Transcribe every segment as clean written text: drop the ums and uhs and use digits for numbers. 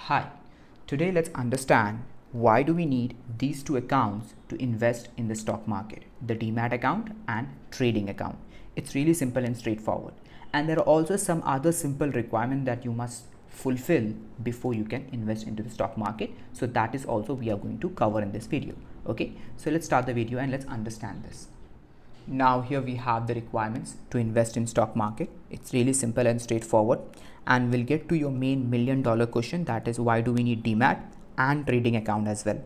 Hi, today let's understand why do we need these two accounts to invest in the stock market, the Demat account and trading account. It's really simple and straightforward. And there are also some other simple requirements that you must fulfill before you can invest into the stock market. So that is also we are going to cover in this video. Okay, so let's start the video and let's understand this. Now here we have the requirements to invest in stock market. It's really simple and straightforward, and we'll get to your main $1 million question, that is why do we need Demat and trading account as well.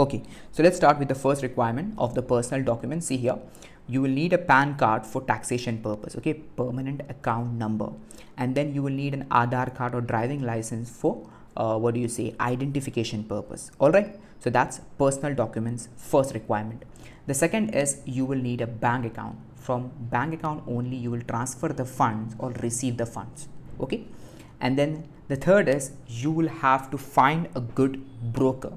Okay, so let's start with the first requirement of the personal document. See here, you will need a PAN card for taxation purpose, okay, permanent account number, and then you will need an Aadhar card or driving license for identification purpose. All right, so that's personal documents first requirement. The second is you will need a bank account. From bank account only you will transfer the funds or receive the funds. Okay, and then the third is you will have to find a good broker.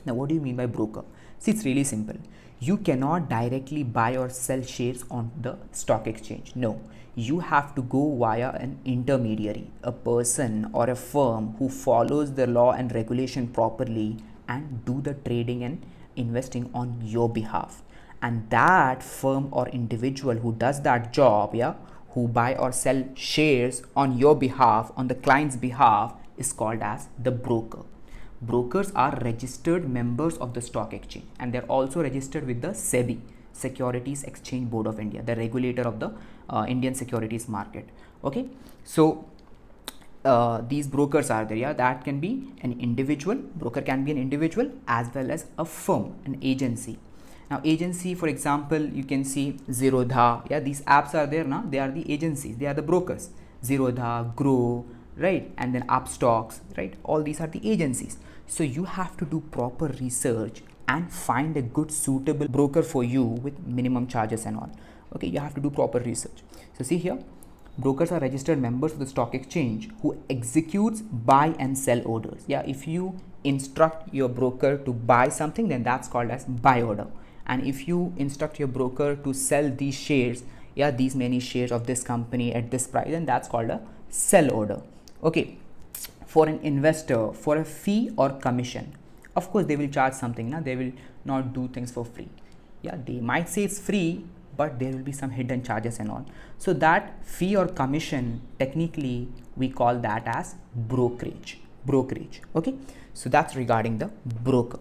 Now what do you mean by broker? See, it's really simple. You cannot directly buy or sell shares on the stock exchange. No, you have to go via an intermediary, a person or a firm who follows the law and regulation properly and do the trading and investing on your behalf. And that firm or individual who does that job, who buy or sell shares on your behalf, on the client's behalf, is called as the broker. Brokers are registered members of the stock exchange, and they're also registered with the SEBI, Securities Exchange Board of India, the regulator of the Indian securities market. Okay, so these brokers are there. That can be an individual. Broker can be an individual as well as a firm, an agency. Now agency, for example, you can see Zerodha. These apps are there now. They are the agencies. They are the brokers. Zerodha, Grow, right, and then Upstocks, right. All these are the agencies. So you have to do proper research and find a good suitable broker for you with minimum charges and all. Okay, you have to do proper research. So see here, brokers are registered members of the stock exchange who executes buy and sell orders. If you instruct your broker to buy something, then that's called as buy order. And if you instruct your broker to sell these shares, these many shares of this company at this price, then that's called a sell order. Okay, for an investor, for a fee or commission, of course they will charge something. They will not do things for free. They might say it's free, but there will be some hidden charges and all. So that fee or commission, technically we call that as brokerage. Okay, so that's regarding the broker.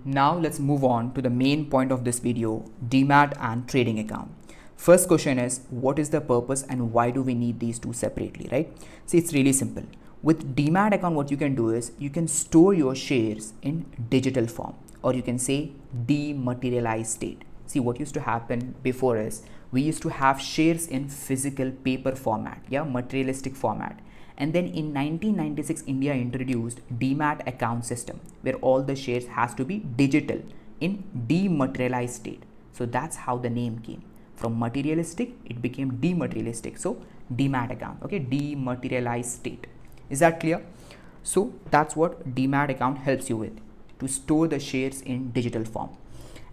Now let's move on to the main point of this video, Demat and trading account. First question is, what is the purpose and why do we need these two separately, right? See, it's really simple. With Demat account, what you can do is you can store your shares in digital form, or you can say dematerialized state. See, what used to happen before is we used to have shares in physical paper format, materialistic format. And then in 1996, India introduced Demat account system where all the shares has to be digital in dematerialized state. So that's how the name came. From materialistic, it became dematerialistic. So Demat account, okay, dematerialized state. Is that clear? So that's what Demat account helps you with, to store the shares in digital form.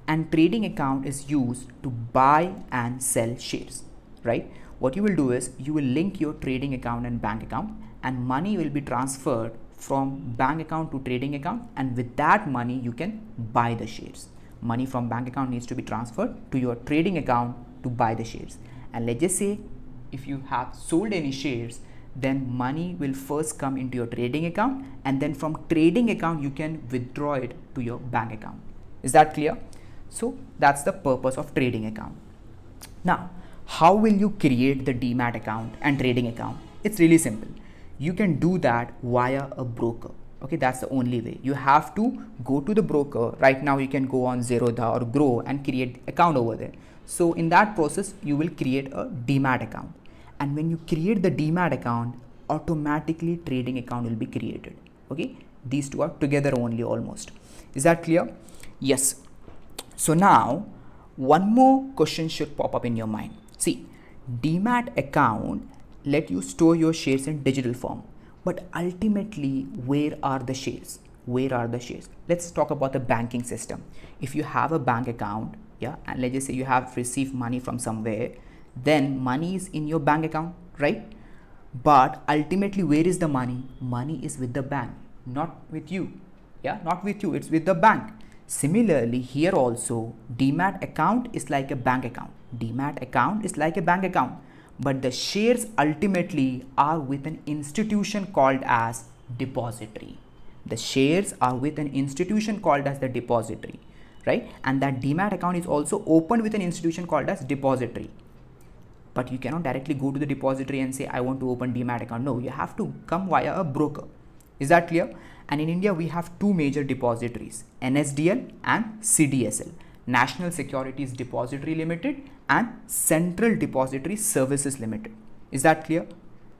And trading account is used to buy and sell shares, right? What you will do is you will link your trading account and bank account, and money will be transferred from bank account to trading account, and with that money you can buy the shares. Money from bank account needs to be transferred to your trading account to buy the shares. And let's just say if you have sold any shares, then money will first come into your trading account, and then from trading account you can withdraw it to your bank account. Is that clear? So that's the purpose of trading account. Now, how will you create the Demat account and trading account? It's really simple. You can do that via a broker. Okay, that's the only way. You have to go to the broker. Right now you can go on Zerodha or Grow and create account over there. So in that process, you will create a Demat account. And when you create the Demat account, automatically trading account will be created. Okay, these two are together only almost. Is that clear? Yes. So now one more question should pop up in your mind. See, Demat account let you store your shares in digital form, but ultimately where are the shares? Let's talk about the banking system. If you have a bank account, and let's just say you have received money from somewhere, then money is in your bank account, right? But ultimately, where is the money? Money is with the bank. not with you. Yeah, not with you, it's with the bank. Similarly, here also, Demat account is like a bank account. Demat account is like a bank account, but the shares ultimately are with an institution called as depository. The shares are with an institution called as the depository, right? And that Demat account is also opened with an institution called as depository. But you cannot directly go to the depository and say, I want to open Demat account. No, you have to come via a broker. Is that clear? And in India, we have two major depositories, NSDL and CDSL, National Securities Depository Limited and Central Depository Services Limited. Is that clear?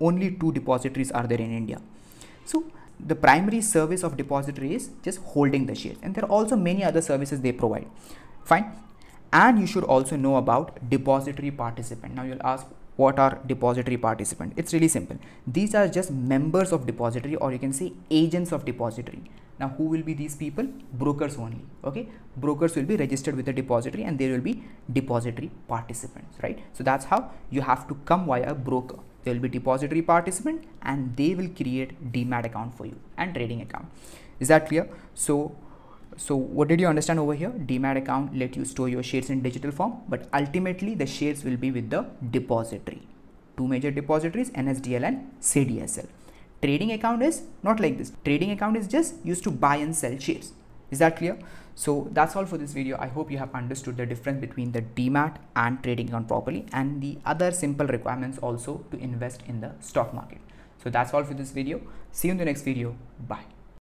Only two depositories are there in India. So the primary service of depository is just holding the shares, and there are also many other services they provide. Fine. And you should also know about depository participant. Now you'll ask, what are depository participant? It's really simple. These are just members of depository, or you can say agents of depository. Now who will be these people? Brokers only. Okay, brokers will be registered with the depository and there will be depository participants, right? So that's how you have to come via a broker. There will be depository participant and they will create Demat account for you and trading account. Is that clear? So what did you understand over here? Demat account let you store your shares in digital form, but ultimately the shares will be with the depository. Two major depositories, NSDL and CDSL. Trading account is not like this. Trading account is just used to buy and sell shares. Is that clear? So that's all for this video. I hope you have understood the difference between the Demat and trading account properly, and the other simple requirements also to invest in the stock market. So that's all for this video. See you in the next video. Bye.